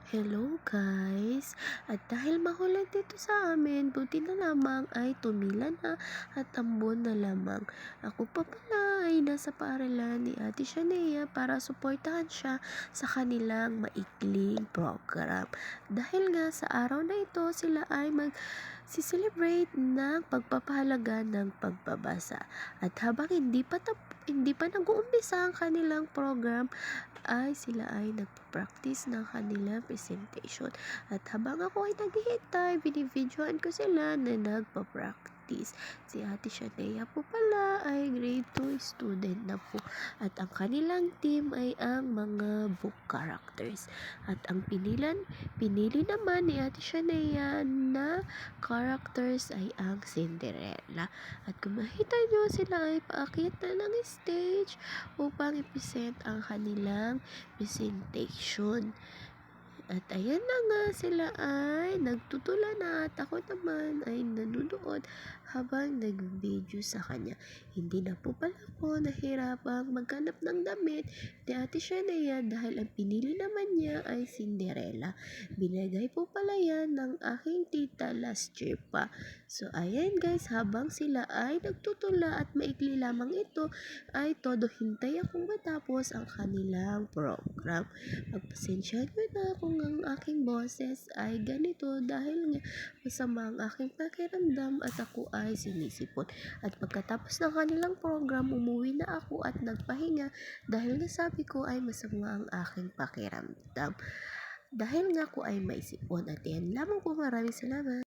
Hello guys! At dahil mahulan dito sa amin, buti na lamang ay tumila na at ambon na lamang. Ako pa pala ay nasa paaralan ni Ate Shanea para suportahan siya sa kanilang maikling program. Dahil nga sa araw na ito, sila ay mag-celebrate ng pagpapahalaga ng pagbabasa. At habang hindi pa nag-uumpisa ang kanilang program, ay sila ay nagpa-practice ng kanilang presentation. At habang ako ay naghihintay, binibidyoan ko sila na nagpa-practice. Si Ate Shanea po pala ay grade 2 student na po. At ang kanilang team ay ang mga book characters. At ang pinili naman ni Ate Shanea na characters ay ang Cinderella. At kung makita nyo, sila ay paakyat na ng stage upang i-present ang kanilang presentation. At ayan na nga, sila ay nagtutula na at ako naman ay nanonood habang nag-video sa kanya. Hindi na po pala ako nahirapang maghanap ng damit ni Ate Shanea dahil ang pinili naman niya ay Cinderella. Binigay po pala yan ng aking tita last year pa. So ayan guys, habang sila ay nagtutula at maikli lamang ito, ay todo hintay akong matapos ang kanilang program. Pagpasensya nyo na kung ang aking boses ay ganito dahil nga masama ang aking pakiramdam at ako ay sinisipon. At pagkatapos ng kanilang program, umuwi na ako at nagpahinga dahil nasabi ko ay masama ang aking pakiramdam. Dahil nga ako ay may sipon. At yan lamang po, maraming salamat.